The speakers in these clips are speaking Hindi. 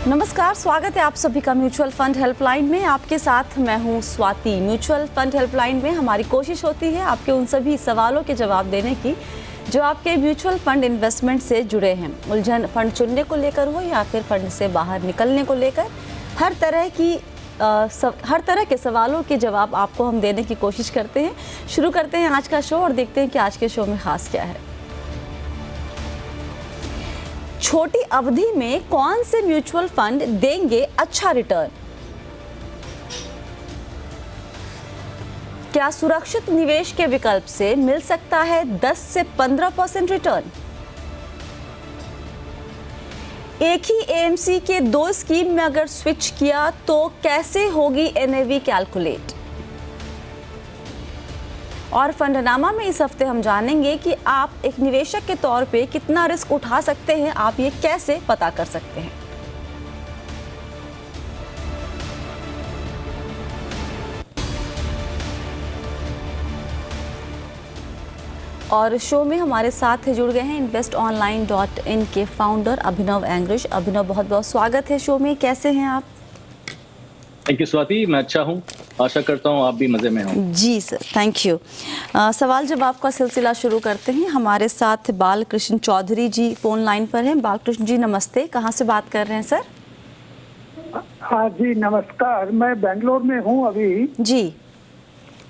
नमस्कार, स्वागत है आप सभी का म्यूचुअल फंड हेल्पलाइन में। आपके साथ मैं हूं स्वाति। म्यूचुअल फंड हेल्पलाइन में हमारी कोशिश होती है आपके उन सभी सवालों के जवाब देने की जो आपके म्यूचुअल फंड इन्वेस्टमेंट से जुड़े हैं। उलझन फंड चुनने को लेकर हो या फिर फंड से बाहर निकलने को लेकर, हर तरह के सवालों के जवाब आपको हम देने की कोशिश करते हैं। शुरू करते हैं आज का शो और देखते हैं कि आज के शो में खास क्या है। छोटी अवधि में कौन से म्यूचुअल फंड देंगे अच्छा रिटर्न? क्या सुरक्षित निवेश के विकल्प से मिल सकता है 10 से 15% रिटर्न? एक ही एएमसी के 2 स्कीम में अगर स्विच किया तो कैसे होगी एनएवी कैलकुलेट? और फंडनामा में इस हफ्ते हम जानेंगे कि आप एक निवेशक के तौर पे कितना रिस्क उठा सकते हैं, आप ये कैसे पता कर सकते हैं। और शो में हमारे साथ जुड़ गए हैं investonline.in के फाउंडर अभिनव एंग्रिश। अभिनव, बहुत बहुत स्वागत है शो में। कैसे हैं आप? थैंक यू स्वाति, मैं अच्छा हूँ। आशा करता हूँ आप भी मज़े में हो। जी सर, थैंक यू। सवाल जवाब का सिलसिला शुरू करते हैं। हमारे साथ बालकृष्ण चौधरी जी फोन लाइन पर हैं। बालकृष्ण जी नमस्ते, कहाँ से बात कर रहे हैं सर? हाँ जी नमस्कार, मैं बेंगलोर में हूँ अभी जी।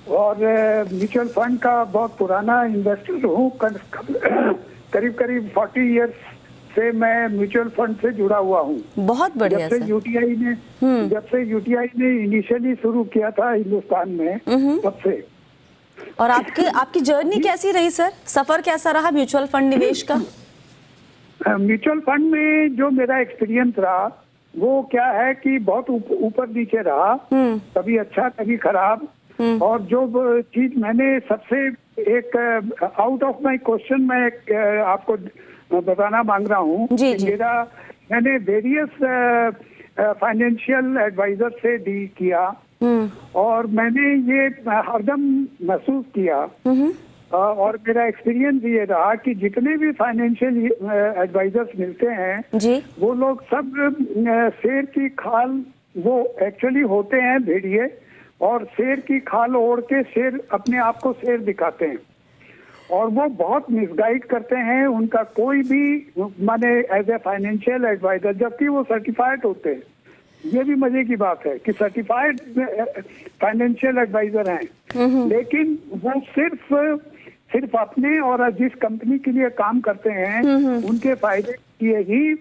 और म्यूचुअल फंड का बहुत पुराना इन्वेस्टर हूँ। करीब करीब 40 इयर्स से मैं म्यूचुअल फंड से जुड़ा हुआ हूँ। बहुत बढ़िया जब से यूटीआई ने इनिशियली शुरू किया था हिंदुस्तान में, तब से। और आपकी जर्नी कैसी रही सर? सफर कैसा रहा म्यूचुअल फंड निवेश का? म्यूचुअल फंड में जो मेरा एक्सपीरियंस रहा वो क्या है कि बहुत ऊपर नीचे रहा, कभी अच्छा कभी खराब। और जो चीज मैंने सबसे एक आउट ऑफ माय क्वेश्चन मैं आपको बताना मांग रहा हूँ कि मैंने वेरियस फाइनेंशियल एडवाइजर से डील किया और मैंने ये हरदम महसूस किया और मेरा एक्सपीरियंस ये रहा कि जितने भी फाइनेंशियल एडवाइजर्स मिलते हैं जी, वो लोग सब शेर की खाल वो एक्चुअली होते हैं भेड़िए, और शेर की खाल ओढ़ के शेर अपने आप को शेर दिखाते हैं और वो बहुत मिसगाइड करते हैं। उनका कोई भी माने एज ए फाइनेंशियल एडवाइजर, जबकि वो सर्टिफाइड होते हैं। ये भी मजे की बात है कि सर्टिफाइड फाइनेंशियल एडवाइजर हैं, लेकिन वो सिर्फ अपने और जिस कंपनी के लिए काम करते हैं उनके फायदे के लिए ही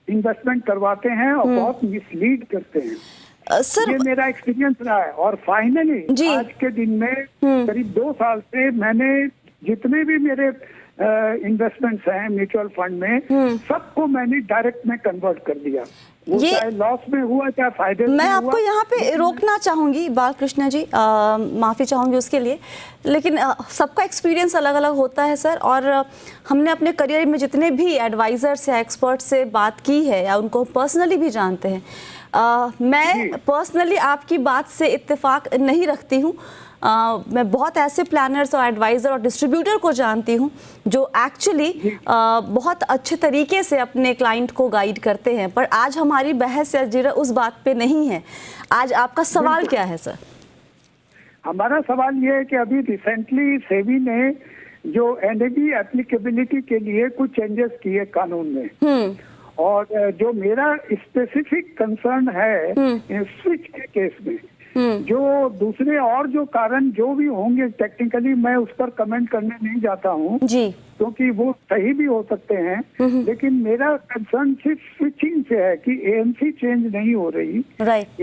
इन्वेस्टमेंट करवाते हैं और बहुत मिसलीड करते हैं। सर, ये मेरा एक्सपीरियंस रहा है। और फाइनली आज के दिन में करीब 2 साल से मैंने जितने भी मेरे इन्वेस्टमेंट्स हैं म्यूचुअल फंड में, सबको मैंने डायरेक्ट में कन्वर्ट कर दिया। वो चाहे लॉस में हुआ चाहे फायदे में हुआ। मैं आपको यहाँ पे रोकना चाहूंगी बालकृष्ण जी, माफ़ी चाहूंगी उसके लिए, लेकिन सबका एक्सपीरियंस अलग अलग होता है सर। और हमने अपने करियर में जितने भी एडवाइजर्स या एक्सपर्ट से बात की है या उनको पर्सनली भी जानते हैं, मैं पर्सनली आपकी बात से इत्तेफाक नहीं रखती हूँ। मैं बहुत ऐसे प्लानर्स और एडवाइज़र और डिस्ट्रीब्यूटर को जानती हूँ जो एक्चुअली बहुत अच्छे तरीके से अपने क्लाइंट को गाइड करते हैं। पर आज हमारी बहस या जिरह उस बात पे नहीं है। आज आपका सवाल क्या है सर? हमारा सवाल ये है कि अभी रिसेंटली सेबी ने जो एनएवी एप्लीकेबिलिटी के लिए कुछ चेंजेस किए कानून में, और जो मेरा स्पेसिफिक कंसर्न है स्विच के केस में, जो दूसरे और जो कारण जो भी होंगे टेक्निकली मैं उस पर कमेंट करने नहीं जाता हूँ क्योंकि वो सही भी हो सकते हैं, लेकिन मेरा कंसर्न सिर्फ स्विचिंग से है कि एएमसी चेंज नहीं हो रही।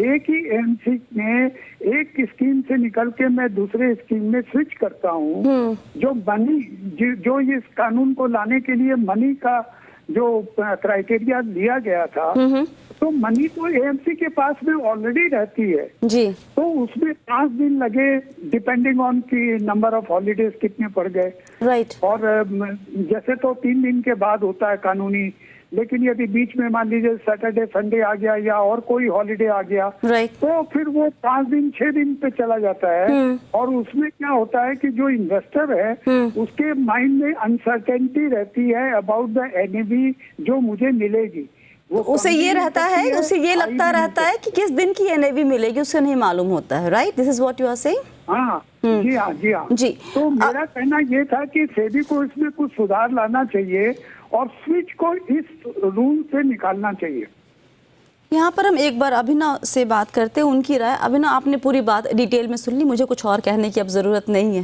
एक ही एएमसी में एक स्कीम से निकल के मैं दूसरे स्कीम में स्विच करता हूँ। जो मनी जो इस कानून को लाने के लिए मनी का जो क्राइटेरिया दिया गया था, तो मनी तो एएमसी के पास में ऑलरेडी रहती है जी, तो उसमें 5 दिन लगे डिपेंडिंग ऑन की नंबर ऑफ हॉलीडेज कितने पड़ गए। और जैसे तो 3 दिन के बाद होता है कानूनी, लेकिन यदि बीच में मान लीजिए सैटरडे संडे आ गया या और कोई हॉलीडे आ गया तो फिर वो 5 दिन 6 दिन पे चला जाता है। और उसमें क्या होता है कि जो इन्वेस्टर है उसके माइंड में अनसर्टेनिटी रहती है अबाउट द एनएवी जो मुझे मिलेगी, वो उसे ये रहता है, उसे ये लगता रहता है कि किस दिन की एनएवी मिलेगी, उसे नहीं मालूम होता है, right? This is what you are saying? हाँ जी हाँ जी हाँ जी। तो मेरा कहना ये था कि सेबी को इसमें कुछ सुधार लाना चाहिए और स्विच को इस रूल से निकालना चाहिए। यहाँ पर हम एक बार अभिनव से बात करते हैं, उनकी राय। अभिनव, आपने पूरी बात डिटेल में सुन ली, मुझे कुछ और कहने की अब जरूरत नहीं है।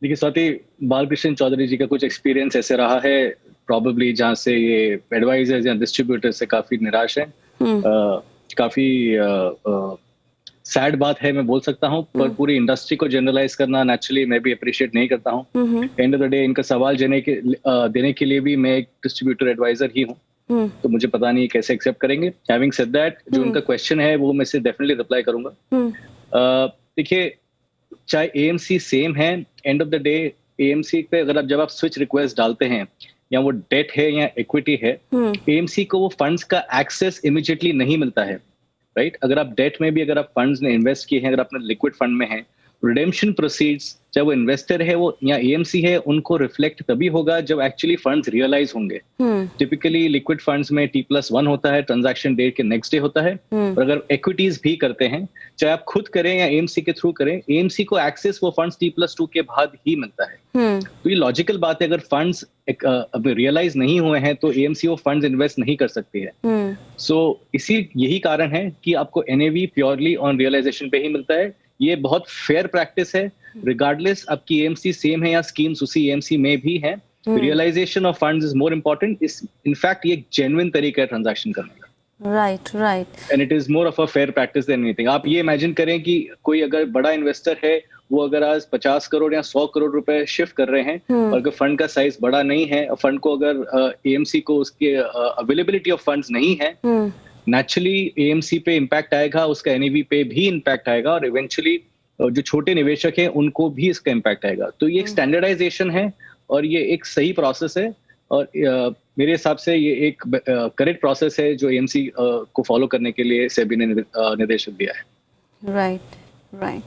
देखिए स्वाति, बालकृष्ण चौधरी जी का कुछ एक्सपीरियंस ऐसे रहा है प्रॉबेबली जहाँ से ये एडवाइजर्स या डिस्ट्रीब्यूटर्स से काफी निराश हैं। काफी सैड बात है, मैं बोल सकता हूँ, पर पूरी इंडस्ट्री को जनरलाइज करना नेचुरली मैं भी अप्रिशिएट नहीं करता हूँ। एंड ऑफ द डे इनका सवाल देने के लिए भी मैं एक डिस्ट्रीब्यूटर एडवाइजर ही हूँ, तो मुझे पता नहीं कैसे एक्सेप्ट करेंगे। हैविंग सेड दैट, जो उनका क्वेश्चन है वो मैं से डेफिनेटली रिप्लाई करूंगा। देखिए, चाहे एएमसी सेम है, end of the day AMC पे अगर जब आप स्विच रिक्वेस्ट डालते हैं, या वो डेट है या इक्विटी है, एएमसी को वो फंड्स का एक्सेस इमीडिएटली नहीं मिलता है, राइट? अगर आप डेट में भी अगर आप फंड्स ने इन्वेस्ट किए हैं, अगर अपने लिक्विड फंड में है, रिडेम्पशन प्रोसीड्स चाहे वो इन्वेस्टर है वो या एएमसी है, उनको रिफ्लेक्ट तभी होगा जब एक्चुअली फंड्स रियलाइज होंगे। टिपिकली लिक्विड फंड्स में T+1 होता है, ट्रांजैक्शन डेट के नेक्स्ट डे होता है। और अगर एक्विटीज भी करते हैं, चाहे आप खुद करें या एएमसी के थ्रू करें, एएमसी को एक्सेस वो फंड्स T+2 के बाद ही मिलता है। तो ये लॉजिकल बात है, अगर फंड्स अभी रियलाइज नहीं हुए हैं तो एएमसी वो फंड्स इन्वेस्ट नहीं कर सकती है। सो यही कारण है कि आपको एनएवी प्योरली ऑन रियलाइजेशन पे ही मिलता है। ये बहुत फेयर प्रैक्टिस है, रिगार्डलेस आपकी एएमसी सेम है या स्कीम्स उसी एएमसी में भी है। Realisation of funds is more important. In fact ये एक जेन्युइन तरीका है ट्रांजैक्शन करने का। Right. And it is more of a fair practice than anything. आप ये इमेजिन करें कि कोई अगर बड़ा इन्वेस्टर है, वो अगर आज 50 करोड़ या 100 करोड़ रुपए शिफ्ट कर रहे हैं, और अगर फंड का साइज बड़ा नहीं है, फंड को अगर एएमसी को उसके अवेलेबिलिटी ऑफ फंड्स नहीं है, नेचुरली एएमसी पे इम्पैक्ट आएगा, उसका एनएवी पे भी इम्पैक्ट आएगा, और इवेंचुअली जो छोटे निवेशक हैं उनको भी इसका इम्पैक्ट आएगा। तो ये एक स्टैंडर्डाइजेशन है और ये एक सही प्रोसेस है, और मेरे हिसाब से ये एक करेक्ट प्रोसेस है जो एएमसी को फॉलो करने के लिए सेबी ने निर्देश दिया है। राइट।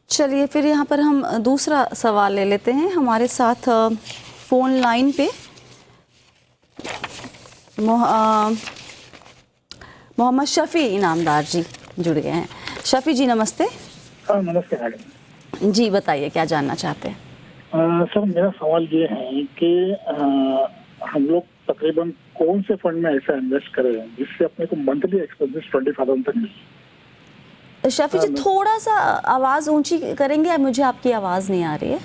चलिए फिर यहाँ पर हम दूसरा सवाल ले लेते हैं। हमारे साथ फोन लाइन पे मोहम्मद शफी इनामदार जी जुड़ गए हैं। शफी जी नमस्ते। हाँ नमस्ते मैडम जी, बताइए क्या जानना चाहते हैं? सर मेरा सवाल ये है कि हम लोग तकरीबन कौन से फंड में ऐसा इन्वेस्ट करें जिससे अपने को मंथली एक्सपेंसेस 25,000 तक मिले? शफी जी थोड़ा सा आवाज ऊंची करेंगे, मुझे आपकी आवाज नहीं आ रही है।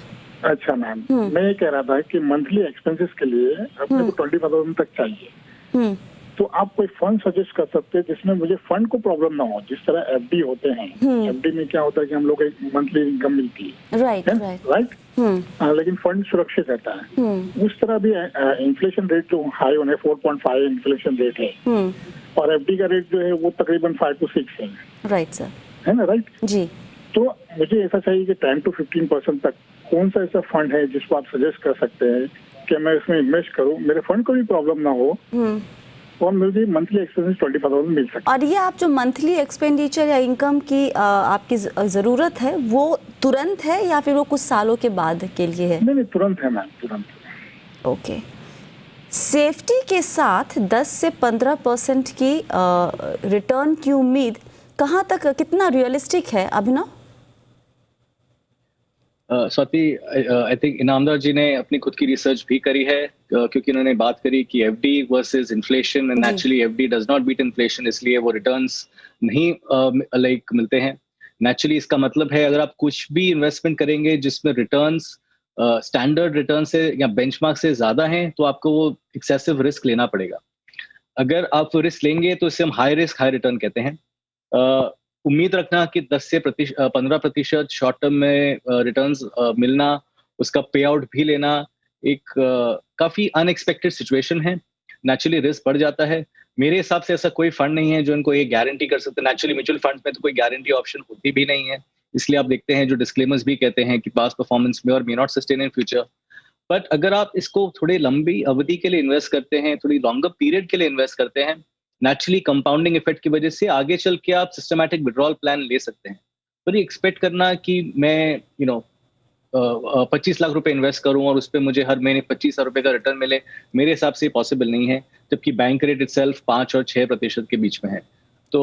अच्छा मैम, मैं ये कह रहा था कि मंथली एक्सपेंसेस के लिए अपने को 25,000 तक चाहिए, तो आप कोई फंड सजेस्ट कर सकते हैं जिसमें मुझे फंड को प्रॉब्लम ना हो, जिस तरह एफडी होते हैं। एफडी में क्या होता है कि हम लोग एक मंथली इनकम मिलती है, राइट, लेकिन फंड सुरक्षित रहता है। उस तरह भी इन्फ्लेशन रेट जो हाई होने 4.5 इन्फ्लेशन रेट है, और एफडी का रेट जो है वो तकरीबन 5 to 6 है। राइट सर, है ना? राइट जी। तो मुझे ऐसा चाहिए कि 10 to 15% तक कौन सा ऐसा फंड है जिसको आप सजेस्ट कर सकते हैं कि मैं इसमें इन्वेस्ट करूं, मेरे फंड को भी प्रॉब्लम ना हो, और मुझे मंथली एक्सपेंसेस 25,000 मिल सकते। और ये आप जो मंथली एक्सपेंडिचर या इनकम की आपकी ज़रूरत है, वो तुरंत है या फिर वो कुछ सालों के बाद के लिए है? नहीं, तुरंत है मैम, तुरंत। ओके। सेफ्टी के साथ 10 से 15% की रिटर्न की उम्मीद कहाँ तक, कितना रियलिस्टिक है अभिनव? स्वाति, आई थिंक इनामदार जी ने अपनी खुद की रिसर्च भी करी है, क्योंकि उन्होंने बात करी कि FD versus inflation, and naturally FD does not beat inflation, इसलिए वो रिटर्न्स नहीं लाइक मिलते हैं। नेचुरली इसका मतलब है अगर आप कुछ भी इन्वेस्टमेंट करेंगे जिसमें रिटर्न्स स्टैंडर्ड रिटर्न से या बेंचमार्क से ज्यादा हैं, तो आपको वो एक्सेसिव रिस्क लेना पड़ेगा। अगर आप रिस्क लेंगे तो इसे हम हाई रिस्क हाई रिटर्न कहते हैं। उम्मीद रखना कि 10 से 15% शॉर्ट टर्म में रिटर्न्स मिलना, उसका पे आउट भी लेना, एक काफी अनएक्सपेक्टेड सिचुएशन है। नेचुरली रिस्क बढ़ जाता है। मेरे हिसाब से ऐसा कोई फंड नहीं है जो इनको ये गारंटी कर सकते। नेचुरली म्यूचुअल फंड में तो कोई गारंटी ऑप्शन होती भी नहीं है, इसलिए आप देखते हैं जो डिस्क्लेमर्स भी कहते हैं कि पास्ट परफॉर्मेंस में और may not sustain in future. But अगर आप इसको थोड़ी लंबी अवधि के लिए इन्वेस्ट करते हैं, थोड़ी लॉन्गर पीरियड के लिए इन्वेस्ट करते हैं, नेचुरली कंपाउंडिंग इफेक्ट की वजह से आगे चल के आप सिस्टमैटिक विड्रॉल प्लान ले सकते हैं। तो ये एक्सपेक्ट करना कि मैं 25 लाख रुपए इन्वेस्ट करूं और उस पर मुझे हर महीने 25,000 रुपए का रिटर्न मिले, मेरे हिसाब से पॉसिबल नहीं है, जबकि बैंक रेट इटसेल्फ 5 और 6% के बीच में है। तो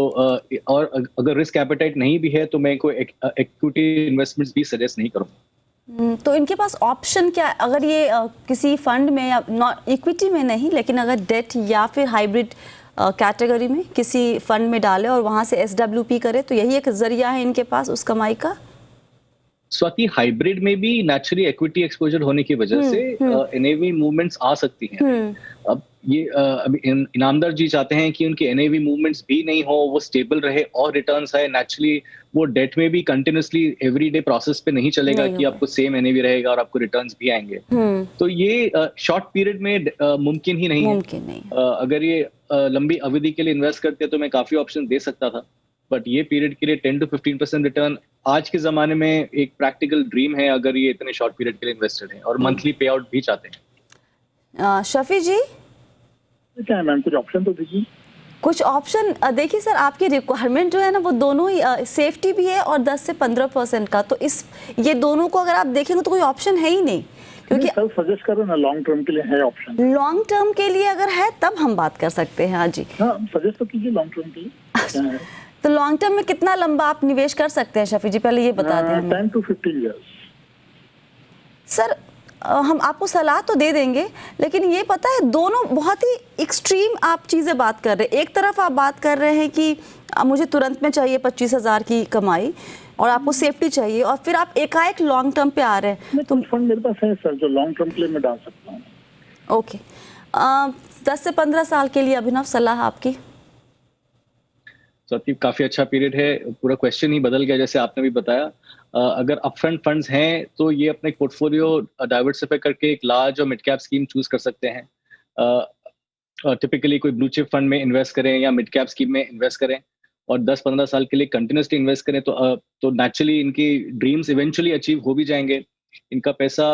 और अगर रिस्क एपेटाइट नहीं भी है तो मैं कोई इक्विटी इन्वेस्टमेंट्स भी सजेस्ट नहीं करूँगा। तो इनके पास ऑप्शन क्या है? अगर ये किसी फंड में या नॉट इक्विटी में नहीं, लेकिन अगर डेट या फिर हाइब्रिड कैटेगरी में किसी फंड में डाले और वहां से SWP करे, तो यही एक जरिया है इनके पास उस कमाई का। स्वाति, हाइब्रिड में भी नेचुरली इक्विटी एक्सपोजर होने की वजह से एनएवी मूवमेंट्स आ सकती हैं। अब ये अभी इनामदार जी चाहते हैं कि उनकी एनएवी मूवमेंट्स भी नहीं हो, वो स्टेबल रहे और रिटर्न्स आए। नेचुरली वो डेट में भी कंटिन्यूसली एवरीडे प्रोसेस पे नहीं चलेगा कि आपको सेम एनएवी रहेगा और आपको रिटर्न्स भी आएंगे। तो ये शॉर्ट पीरियड में मुमकिन ही नहीं है। अगर ये लंबी अवधि के लिए इन्वेस्ट करते तो मैं काफी ऑप्शन दे सकता था, बट ये पीरियड के लिए 10 to 15% रिटर्न आज के जमाने में एक प्रैक्टिकल ड्रीम है, अगर ये इतने शॉर्ट पीरियड के लिए इन्वेस्टेड है और मंथली पे आउट भी चाहते हैं। शफी जी, क्या है मैम, कुछ ऑप्शन तो दीजिए। कुछ ऑप्शन देखिए सर, आपकी रिक्वायरमेंट जो है ना वो दोनों ही सेफ्टी भी है और 10 से 15% का, तो ये दोनों को अगर आप देखेंगे तो कोई ऑप्शन है ही नहीं, क्योंकि सर सजेस्ट करो ना, लॉन्ग टर्म के लिए है ऑप्शन। लॉन्ग टर्म के लिए अगर है तब हम बात कर सकते हैं। हाँ जी, हाँ सजेस्ट तो कीजिए लॉन्ग टर्म के लिए क्या है। तो लॉन्ग टर्म में कितना लंबा आप निवेश कर सकते हैं शफी जी, पहले ये बता दें हमें। 10 to 15 years। सर हम आपको सलाह तो दे देंगे, लेकिन ये पता है दोनों बहुत ही एक्सट्रीम आप चीज़ें बात कर रहे हैं। एक तरफ आप बात कर रहे हैं कि मुझे तुरंत में चाहिए 25,000 की कमाई और आपको सेफ्टी चाहिए, और फिर आप एकाएक लॉन्ग टर्म पे आ रहे हैं। तो फंड मेरे पास है सर जो लॉन्ग टर्म के लिए मैं डाल सकता हूँ। ओके, 10 से 15 साल के लिए अभिनव सलाह आपकी। सतीव, काफी अच्छा पीरियड है, पूरा क्वेश्चन ही बदल गया जैसे आपने भी बताया। अगर अपफ्रंट फंड्स हैं तो ये अपने पोर्टफोलियो डाइवर्सिफाई करके एक लार्ज और मिड कैप स्कीम चूज कर सकते हैं। टिपिकली कोई ब्लू चिप फंड में इन्वेस्ट करें या मिड कैप स्कीम में इन्वेस्ट करें और 10-15 साल के लिए कंटिन्यूसली इन्वेस्ट करें तो नेचुरली इनकी ड्रीम्स इवेंचुअली अचीव हो भी जाएंगे। इनका पैसा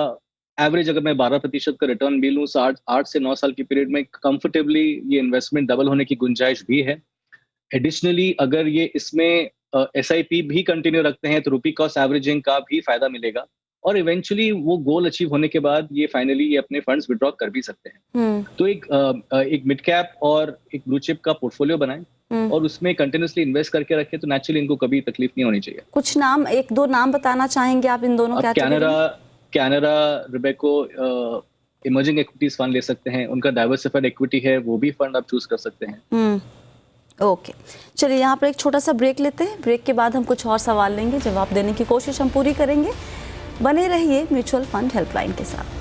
एवरेज अगर मैं 12% का रिटर्न भी लूँ 8 से 9 साल की पीरियड में कंफर्टेबली ये इन्वेस्टमेंट डबल होने की गुंजाइश भी है। एडिशनली अगर ये इसमें SIP भी कंटिन्यू रखते हैं तो रुपी कॉस्ट एवरेजिंग का भी फायदा मिलेगा और इवेंचुअली वो गोल अचीव होने के बाद ये फाइनली ये अपने फंड्स विड्रॉ कर भी सकते हैं। तो एक मिड कैप और एक ब्लू चिप का पोर्टफोलियो बनाएं और उसमें कंटिन्यूसली इन्वेस्ट करके रखें तो नेचुरली इनको कभी तकलीफ नहीं होनी चाहिए। कुछ नाम, एक दो नाम बताना चाहेंगे आप इन दोनों कैनरा रिबेको इमर्जिंग इक्विटीज फंड ले सकते हैं, उनका डाइवर्सिफाइड इक्विटी है, वो भी फंड आप चूज कर सकते हैं। ओके, चलिए यहाँ पर एक छोटा सा ब्रेक लेते हैं। ब्रेक के बाद हम कुछ और सवाल लेंगे, जवाब देने की कोशिश हम पूरी करेंगे। बने रहिए म्यूचुअल फंड हेल्पलाइन के साथ।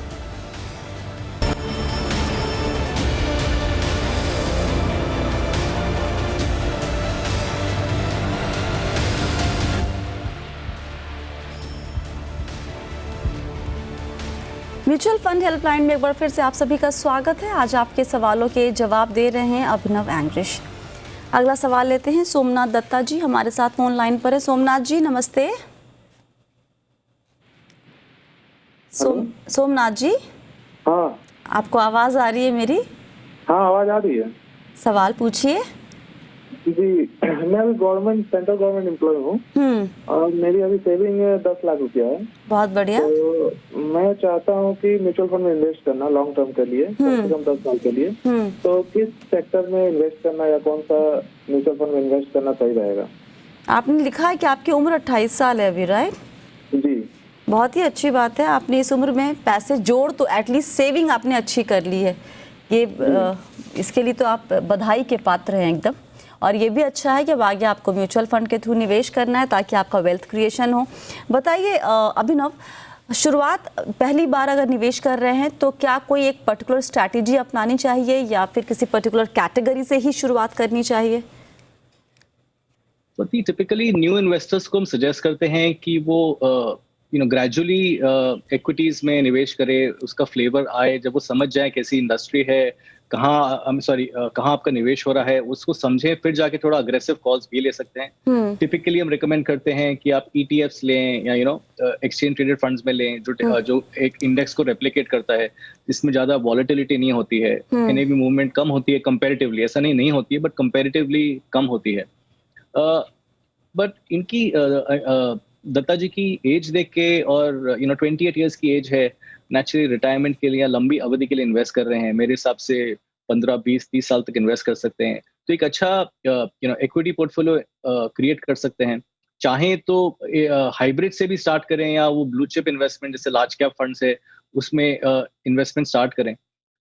म्यूचुअल फंड हेल्पलाइन में एक बार फिर से आप सभी का स्वागत है। आज आपके सवालों के जवाब दे रहे हैं अभिनव एंग्रिश। अगला सवाल लेते हैं, सोमनाथ दत्ता जी हमारे साथ फोन लाइन पर है। सोमनाथ जी नमस्ते। सोमनाथ जी, हाँ आपको आवाज आ रही है मेरी? हाँ आवाज आ रही है। सवाल पूछिए। जी, मैं अभी सेंट्रल गवर्नमेंट एम्प्लॉय हूँ और मेरी अभी सेविंग 10 लाख रुपया है। बहुत बढ़िया। तो मैं चाहता हूँ कि म्यूचुअल फंड में इन्वेस्ट करना लॉन्ग टर्म के लिए, कम से कम 10 साल के लिए। तो किस सेक्टर में इन्वेस्ट करना या कौन सा म्यूचुअल फंड में इन्वेस्ट करना सही रहेगा? आपने लिखा है कि आपकी उम्र 28 साल है अभी, राइट? जी, बहुत ही अच्छी बात है। आपने इस उम्र में पैसे जोड़ तो एटलीस्ट सेविंग आपने अच्छी कर ली है, ये इसके लिए तो आप बधाई के पात्र हैं एकदम। और ये भी अच्छा है कि अब आगे आपको म्यूचुअल फंड के थ्रू निवेश करना है ताकि आपका वेल्थ क्रिएशन हो। बताइए अभिनव, शुरुआत पहली बार अगर निवेश कर रहे हैं तो क्या कोई एक पर्टिकुलर स्ट्रैटेजी अपनानी चाहिए या फिर किसी पर्टिकुलर कैटेगरी से ही शुरुआत करनी चाहिए? टिपिकली न्यू इन्वेस्टर्स को हम सजेस्ट करते हैं कि वो ग्रेजुअली इक्विटीज में निवेश करे, उसका फ्लेवर आए, जब वो समझ जाए कैसी इंडस्ट्री है, कहाँ आपका निवेश हो रहा है, उसको समझें, फिर जाके थोड़ा अग्रेसिव कॉल्स भी ले सकते हैं। टिपिकली हम रिकमेंड करते हैं कि आप ETFs लें या एक्सचेंज ट्रेडेड फंड्स में लें जो एक इंडेक्स को रेप्लिकेट करता है, जिसमें ज्यादा वॉलेटिलिटी नहीं होती है, एनएवी मूवमेंट कम होती है कंपैरेटिवली, ऐसा नहीं होती है बट कंपैरेटिवली कम होती है। बट इनकी दत्ता जी की एज देख के और 28 इयर्स की एज है, नेचुरली रिटायरमेंट के लिए या लंबी अवधि के लिए इन्वेस्ट कर रहे हैं, मेरे हिसाब से 15 20 30 साल तक इन्वेस्ट कर सकते हैं, तो एक अच्छा इक्विटी पोर्टफोलियो क्रिएट कर सकते हैं। चाहे तो हाइब्रिड से भी स्टार्ट करें या वो ब्लू चिप इन्वेस्टमेंट जैसे लार्ज कैप फंड्स है उसमें इन्वेस्टमेंट स्टार्ट करें।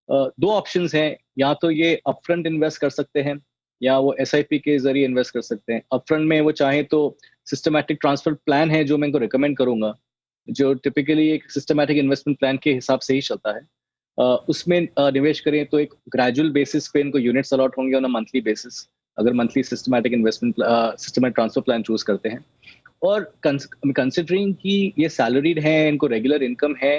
दो ऑप्शंस हैं, या तो ये अपफ्रंट इन्वेस्ट कर सकते हैं या वो एसआईपी के जरिए इन्वेस्ट कर सकते हैं। अपफ्रंट में वो चाहे तो सिस्टमैटिक ट्रांसफर प्लान है जो मैं इनको रिकमेंड करूंगा, जो टिपिकली एक सिस्टमैटिक इन्वेस्टमेंट प्लान के हिसाब से ही चलता है। उसमें निवेश करें तो एक ग्रेजुअल बेसिस पे इनको यूनिट्स अलॉट होंगे ऑन अ मंथली बेसिस, अगर monthly systematic transfer plan choose करते हैं। और कंसिडरिंग कि ये सैलरीड है, इनको रेगुलर इनकम है,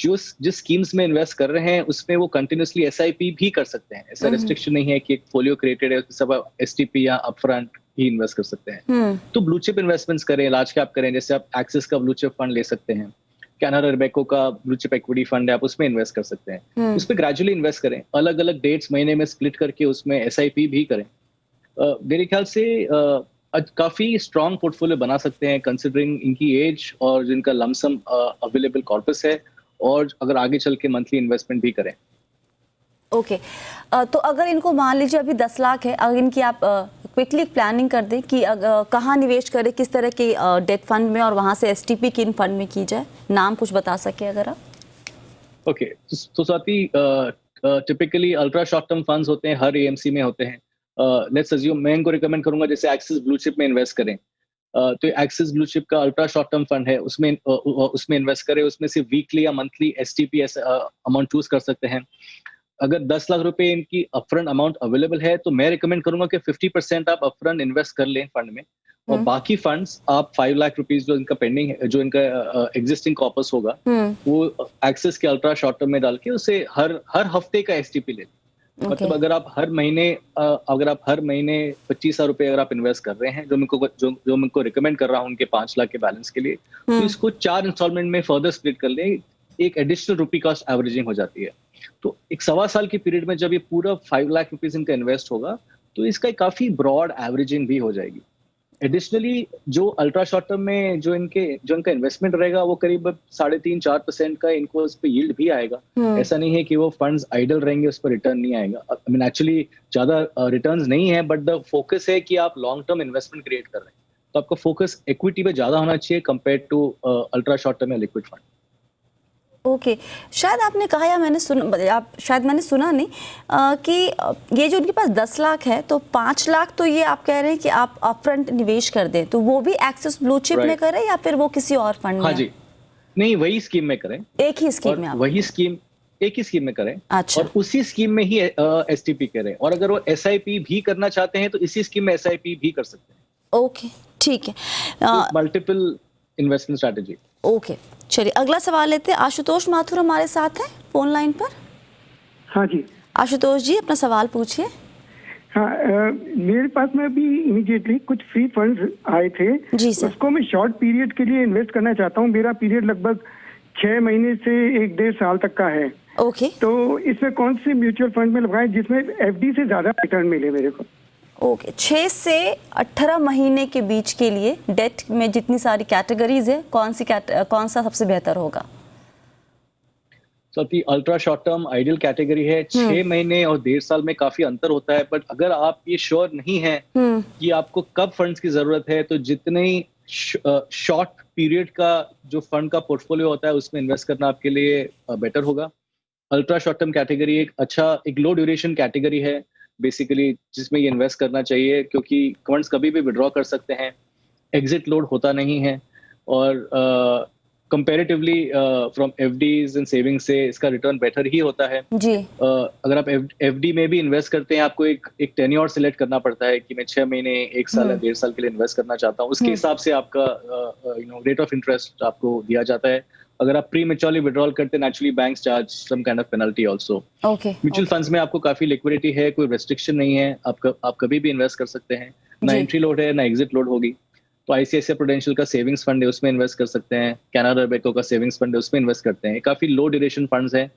जिस स्कीम्स में इन्वेस्ट कर रहे हैं उसमें वो कंटिन्यूसली एसआईपी भी कर सकते हैं। ऐसा रिस्ट्रिक्शन नहीं है कि एक फोलियो क्रिएटेड है सब एसटीपी या अपफ्रंट ही इन्वेस्ट कर सकते हैं। तो ब्लू चिप इन्वेस्टमेंट्स करें, लार्ज कैप करें, जैसे आप एक्सिस का ब्लू चिप फंड ले सकते हैं, कैनरा रेबेको का ब्लू चिप इक्विटी फंड है, आप उसमें इन्वेस्ट कर सकते हैं। उस पर ग्रेजुअली इन्वेस्ट करें, अलग अलग डेट्स महीने में स्प्लिट करके उसमें एसआईपी भी करें। मेरे ख्याल से काफी स्ट्रॉन्ग पोर्टफोलियो बना सकते हैं कंसिडरिंग इनकी एज और जिनका लमसम अवेलेबल कॉर्पस है, और अगर आगे चल के मंथली इन्वेस्टमेंट भी करें। ओके तो अगर इनको मान लीजिए अभी 10 लाख है, अगर इनकी आप क्विकली प्लानिंग कर दें कि कहाँ निवेश करें, किस तरह के डेट फंड में, और वहाँ से एसटीपी किन फंड में की जाए, नाम कुछ बता सके अगर आप। ओके तो Swati, typically ultra short term funds होते हैं, हर एएमसी में होते हैं। लेट्स अज्यूम मैं इनको रिकमेंड करूंगा जैसे एक्सिस ब्लू चिप में इन्वेस्ट करें। तो एक्सिस ब्लू चिप का अल्ट्रा शॉर्ट टर्म फंड है, उसमें इन्वेस्ट करें, उसमें से वीकली या मंथली एसटीपी अमाउंट चूज कर सकते हैं। अगर 10 लाख रुपए इनकी अपफ्रंट अमाउंट अवेलेबल है तो मैं रिकमेंड करूंगा कि 50% आप अपफ्रंट इन्वेस्ट कर लें फंड में, और बाकी फंड्स आप 5 लाख रुपीज जो इनका पेंडिंग है, जो इनका एग्जिस्टिंग कॉर्पस होगा, वो एक्सिस के अल्ट्रा शॉर्ट टर्म में डाल के उसे हर हफ्ते का एसटीपी ले। मतलब अगर आप हर महीने 25,000 रुपए अगर आप इन्वेस्ट कर रहे हैं, जो मैं इनको रिकमेंड कर रहा हूँ उनके 5 लाख के बैलेंस के लिए, तो इसको 4 इंस्टॉलमेंट में फर्दर स्प्लिट कर लें, एक एडिशनल रुपी कॉस्ट एवरेजिंग हो जाती है। तो एक 1.25 साल की पीरियड में जब ये पूरा 5 लाख रुपीज इनका इन्वेस्ट होगा तो इसका एक काफी ब्रॉड एवरेजिंग भी हो जाएगी। एडिशनली जो अल्ट्रा शॉर्ट टर्म में जो इनका इन्वेस्टमेंट रहेगा वो करीब 3.5-4% का इनको उस पर यील्ड भी आएगा। ऐसा नहीं है कि वो फंड्स आइडल रहेंगे, उस पर रिटर्न नहीं आएगा। आई मीन एक्चुअली ज्यादा रिटर्न्स नहीं है, बट द फोकस है कि आप लॉन्ग टर्म इन्वेस्टमेंट क्रिएट कर रहे हैं, तो आपका फोकस इक्विटी पे ज्यादा होना चाहिए compare to ultra short term या लिक्विड फंड। ओके शायद आपने कहा या मैंने सुना नहीं कि ये जो उनके पास 10 लाख है तो 5 लाख तो ये आप कह रहे हैं कि आप अपफ्रंट निवेश कर दें, तो वो भी एक्सिस ब्लू चिप में करें या फिर वो किसी और फंड में? हाँ जी, नहीं वही स्कीम में करें, एक ही स्कीम में, एक ही स्कीम में करें। अच्छा। और उसी स्कीम में ही एसटीपी करें, और अगर वो एसआईपी भी करना चाहते हैं तो इसी स्कीम में एसआईपी भी कर सकते हैं। ओके ठीक है, मल्टीपल इन्वेस्टमेंट स्ट्रैटेजी। ओके चलिए अगला सवाल लेते हैं। आशुतोष माथुर हमारे साथ हैं फोन लाइन पर। हाँ जी आशुतोष जी अपना सवाल पूछिए। हाँ, मेरे पास में अभी इमीडिएटली कुछ फ्री फंड्स आए थे जी सर। उसको मैं शॉर्ट पीरियड के लिए इन्वेस्ट करना चाहता हूँ। मेरा पीरियड लगभग 6 महीने से 1-1.5 साल तक का है। ओके तो इसमें कौन से म्यूचुअल फंड में लगाएं जिसमें एफडी से ज्यादा रिटर्न मिले मेरे को? ओके 6 से 18 महीने के बीच के लिए डेट में जितनी सारी कैटेगरीज है, कौन सा सबसे बेहतर होगा? सबकी ultra short term ideal category है। 6 महीने और 1.5 साल में काफी अंतर होता है, बट अगर आप ये श्योर नहीं है कि आपको कब फंड्स की जरूरत है, तो जितने शॉर्ट पीरियड का जो फंड का पोर्टफोलियो होता है उसमें इन्वेस्ट करना आपके लिए बेटर होगा। अल्ट्रा शॉर्ट टर्म कैटेगरी एक लो ड्यूरेशन कैटेगरी है बेसिकली, जिसमें ये इन्वेस्ट करना चाहिए, क्योंकि फंड्स कभी भी विड्रॉ कर सकते हैं, एग्जिट लोड होता नहीं है, और comparatively from FDs and savings से इसका रिटर्न बेटर ही होता है जी। अगर आप एफडी में भी इन्वेस्ट करते हैं, आपको एक टेन्योर सिलेक्ट करना पड़ता है कि मैं 6 महीने 1 साल या 1.5 साल के लिए इन्वेस्ट करना चाहता हूँ। उसके हिसाब से आपका रेट ऑफ इंटरेस्ट आपको दिया जाता है। अगर आप प्री मेच्योरली विड्रॉल करते हैं, naturally banks charge some kind of penalty also. Okay mutual funds में आपको काफी लिक्विडिटी है, कोई रेस्ट्रिक्शन नहीं है, आप कभी भी इन्वेस्ट कर सकते हैं, ना एंट्री लोड है ना एग्जिट लोड होगी। तो आईसीआईसीआई प्रूडेंशियल का सेविंग्स फंड है, उसमें इन्वेस्ट कर सकते हैं। कैनरा रेबेको का सेविंग्स फंड है, उसमें इन्वेस्ट करते हैं। काफी लो ड्यूरेशन फंड्स हैं।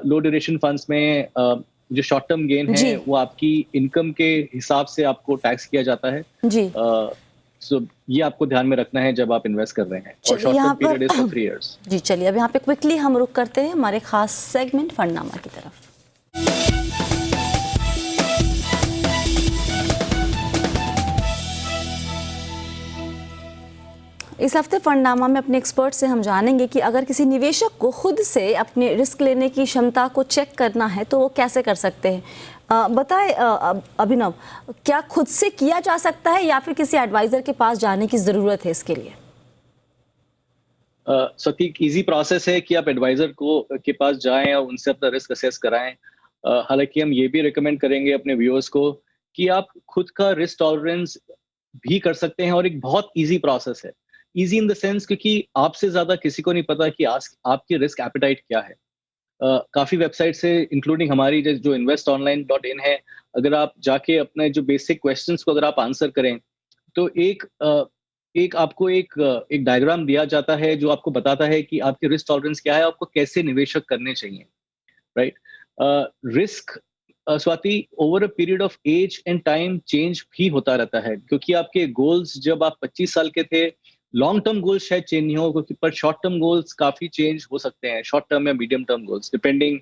लो ड्यूरेशन फंड्स में जो शॉर्ट टर्म गेन है वो आपकी इनकम के हिसाब से आपको टैक्स किया जाता है जी। सो ये आपको ध्यान में रखना है जब आप इन्वेस्ट कर रहे हैं। और चलिए शॉर्ट यहाँ टर्म पीरियड इज पर 3 इयर्स। जी चलिए अब यहाँ पे क्विकली हम रुक करते हैं हमारे खास सेगमेंट फंडनामा की तरफ। इस हफ्ते फंडनामा में अपने एक्सपर्ट से हम जानेंगे कि अगर किसी निवेशक को खुद से अपने रिस्क लेने की क्षमता को चेक करना है तो वो कैसे कर सकते हैं। बताएं अभिनव, क्या खुद से किया जा सकता है या फिर किसी एडवाइजर के पास जाने की ज़रूरत है इसके लिए? सो एक इजी प्रोसेस है कि आप एडवाइजर के पास जाएं और उनसे अपना रिस्क असेस कराएं। हालांकि हम ये भी रिकमेंड करेंगे अपने व्यूअर्स को कि आप खुद का रिस्क टॉलरेंस भी कर सकते हैं, और एक बहुत इजी प्रोसेस है। इजी इन द सेंस क्योंकि आपसे ज्यादा किसी को नहीं पता कि आपकी रिस्क एपेटाइट क्या है। काफी वेबसाइट से इंक्लूडिंग हमारी जो investonline.in है, अगर आप जाके अपने जो बेसिक क्वेश्चंस को अगर आप आंसर करें तो एक आपको एक डायग्राम दिया जाता है जो आपको बताता है कि आपकी रिस्क टॉलरेंस क्या है, आपको कैसे निवेशक करने चाहिए, राइट। रिस्क स्वाति over a period of age and time change भी होता रहता है, क्योंकि आपके गोल्स जब आप 25 साल के थे, लॉन्ग टर्म गोल्स शायद चेंज नहीं हो, पर शॉर्ट टर्म गोल्स काफी चेंज हो सकते हैं। शॉर्ट टर्म या medium term goals depending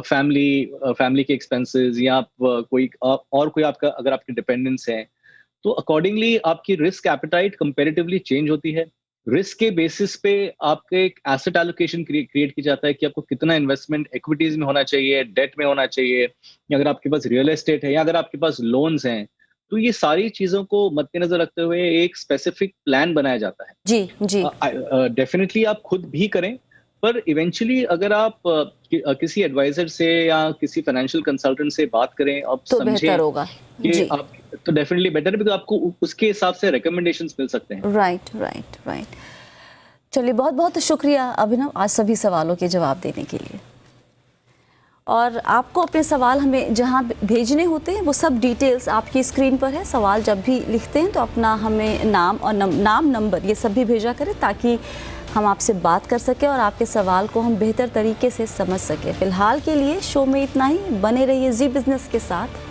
family के एक्सपेंसेस या कोई आपका अगर आपके डिपेंडेंस हैं, तो अकॉर्डिंगली आपकी रिस्क एपेटाइट कंपैरेटिवली चेंज होती है। रिस्क के बेसिस पे आपके एक एसेट एलोकेशन क्रिएट किया जाता है कि आपको कितना इन्वेस्टमेंट इक्विटीज में होना चाहिए, डेट में होना चाहिए, या अगर आपके पास रियल एस्टेट है, या अगर आपके पास लोन्स हैं, तो ये सारी चीजों को मद्देनजर रखते हुए एक स्पेसिफिक प्लान बनाया जाता है। जी जी डेफिनेटली आप खुद भी करें, पर इवेंचुअली अगर आप किसी एडवाइजर से या किसी फाइनेंशियल कंसल्टेंट से बात करें, आप तो समझें बेहतर होगा कि आप तो डेफिनेटली बेटर, बिकॉज आपको उसके हिसाब से रिकमेंडेशंस मिल सकते हैं। राइट। चलिए बहुत बहुत शुक्रिया अभिनव आज सभी सवालों के जवाब देने के लिए। और आपको अपने सवाल हमें जहां भेजने होते हैं वो सब डिटेल्स आपकी स्क्रीन पर है। सवाल जब भी लिखते हैं तो अपना हमें नाम और नंबर ये सब भी भेजा करें ताकि हम आपसे बात कर सकें और आपके सवाल को हम बेहतर तरीके से समझ सकें। फिलहाल के लिए शो में इतना ही। बने रहिए जी बिजनेस के साथ।